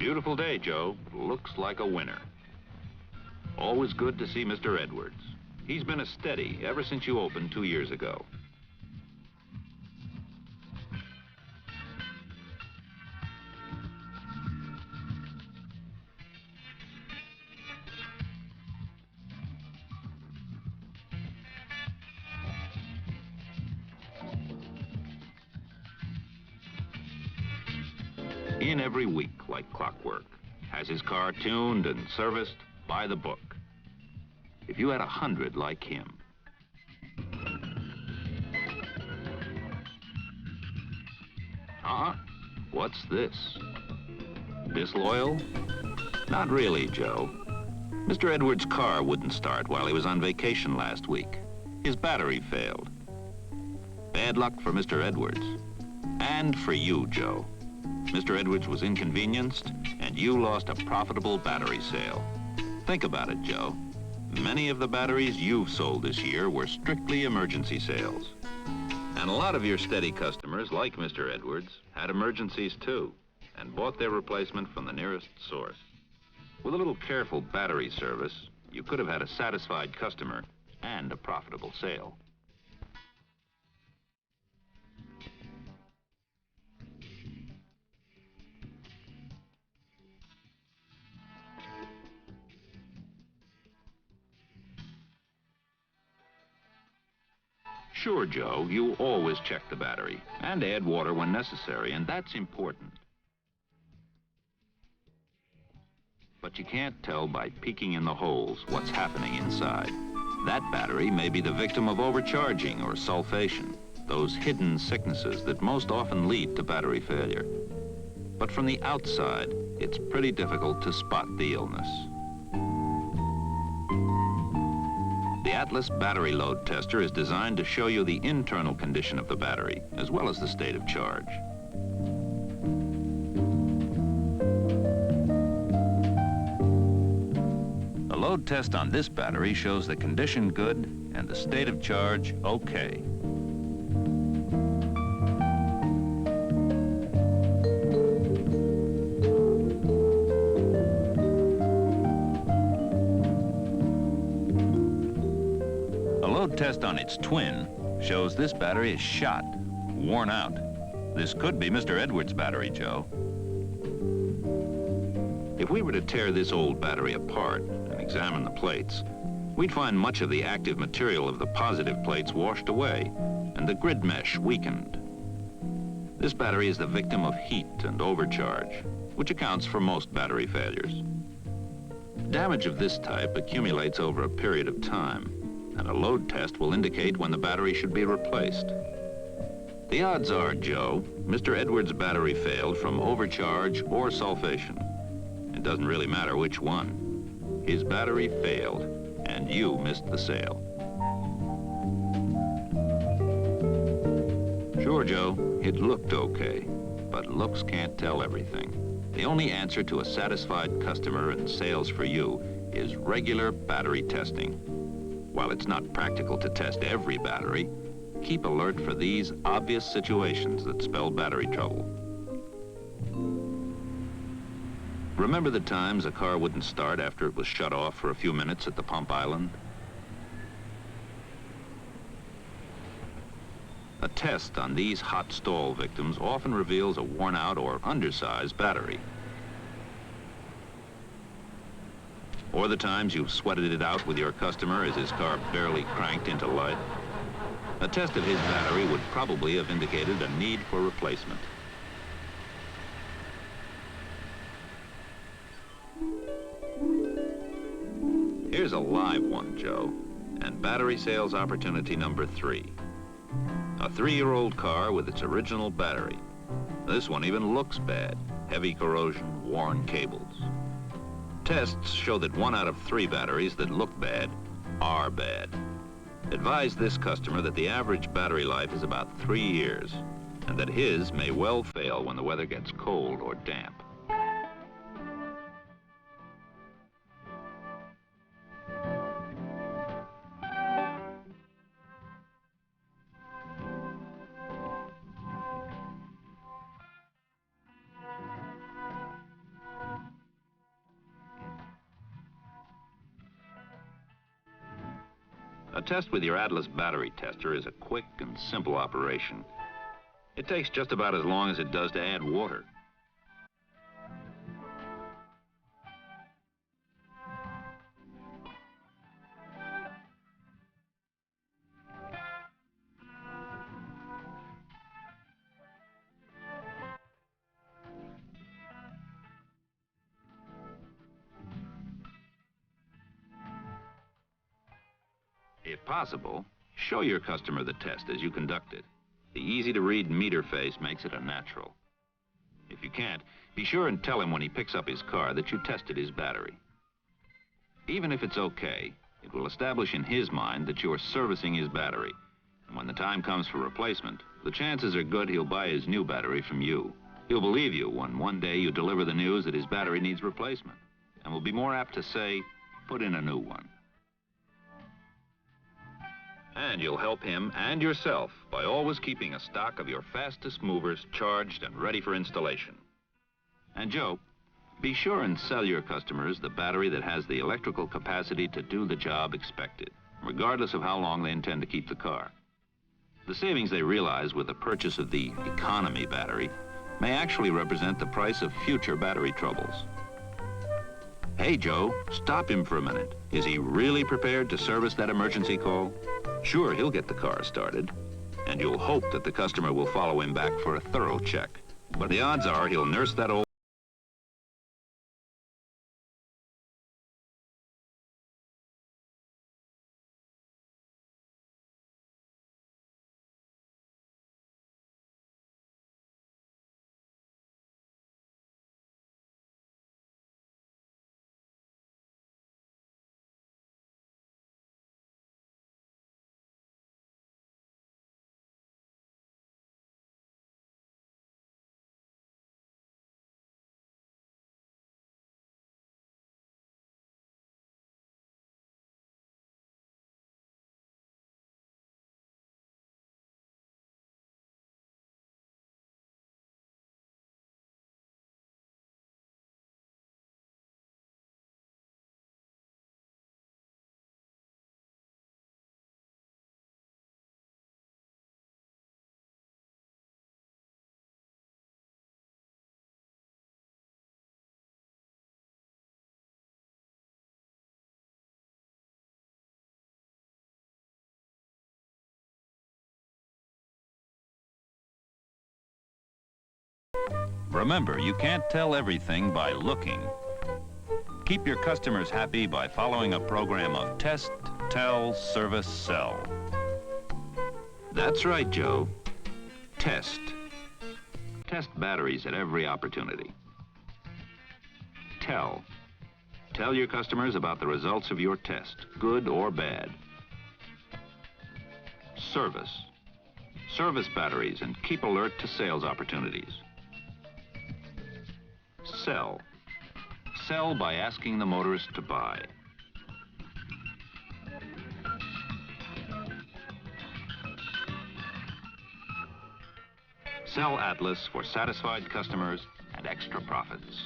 Beautiful day, Joe. Looks like a winner. Always good to see Mr. Edwards. He's been a steady ever since you opened 2 years ago. In every week like clockwork. Has his car tuned and serviced by the book. If you had 100 like him. Huh? What's this? Disloyal? Not really, Joe. Mr. Edwards' car wouldn't start while he was on vacation last week. His battery failed. Bad luck for Mr. Edwards. And for you, Joe. Mr. Edwards was inconvenienced, and you lost a profitable battery sale. Think about it, Joe. Many of the batteries you've sold this year were strictly emergency sales. And a lot of your steady customers, like Mr. Edwards, had emergencies too, and bought their replacement from the nearest source. With a little careful battery service, you could have had a satisfied customer and a profitable sale. Sure, Joe, you always check the battery and add water when necessary, and that's important. But you can't tell by peeking in the holes what's happening inside. That battery may be the victim of overcharging or sulfation, those hidden sicknesses that most often lead to battery failure. But from the outside, it's pretty difficult to spot the illness. The Atlas Battery Load Tester is designed to show you the internal condition of the battery, as well as the state of charge. The load test on this battery shows the condition good and the state of charge okay. Test on its twin shows this battery is shot, worn out. This could be Mr. Edwards' battery, Joe. If we were to tear this old battery apart and examine the plates, we'd find much of the active material of the positive plates washed away and the grid mesh weakened. This battery is the victim of heat and overcharge, which accounts for most battery failures. Damage of this type accumulates over a period of time, and a load test will indicate when the battery should be replaced. The odds are, Joe, Mr. Edwards' battery failed from overcharge or sulfation. It doesn't really matter which one. His battery failed, and you missed the sale. Sure, Joe, it looked okay, but looks can't tell everything. The only answer to a satisfied customer and sales for you is regular battery testing. While it's not practical to test every battery, keep alert for these obvious situations that spell battery trouble. Remember the times a car wouldn't start after it was shut off for a few minutes at the pump island? A test on these hot stall victims often reveals a worn out or undersized battery. Or the times you've sweated it out with your customer as his car barely cranked into life. A test of his battery would probably have indicated a need for replacement. Here's a live one, Joe, and battery sales opportunity number 3. A 3-year-old car with its original battery. This one even looks bad. Heavy corrosion, worn cables. Tests show that 1 out of 3 batteries that look bad are bad. Advise this customer that the average battery life is about 3 years, and that his may well fail when the weather gets cold or damp. A test with your Atlas battery tester is a quick and simple operation. It takes just about as long as it does to add water. If possible, show your customer the test as you conduct it. The easy-to-read meter face makes it a natural. If you can't, be sure and tell him when he picks up his car that you tested his battery. Even if it's okay, it will establish in his mind that you're servicing his battery. And when the time comes for replacement, the chances are good he'll buy his new battery from you. He'll believe you when one day you deliver the news that his battery needs replacement, and will be more apt to say, put in a new one. And you'll help him and yourself by always keeping a stock of your fastest movers charged and ready for installation. And Joe, be sure and sell your customers the battery that has the electrical capacity to do the job expected, regardless of how long they intend to keep the car. The savings they realize with the purchase of the economy battery may actually represent the price of future battery troubles. Hey, Joe, stop him for a minute. Is he really prepared to service that emergency call? Sure, he'll get the car started, and you'll hope that the customer will follow him back for a thorough check. But the odds are he'll nurse that old... Remember, you can't tell everything by looking. Keep your customers happy by following a program of test, tell, service, sell. That's right, Joe. Test. Test batteries at every opportunity. Tell. Tell your customers about the results of your test, good or bad. Service. Service batteries and keep alert to sales opportunities. Sell. Sell by asking the motorist to buy. Sell Atlas for satisfied customers and extra profits.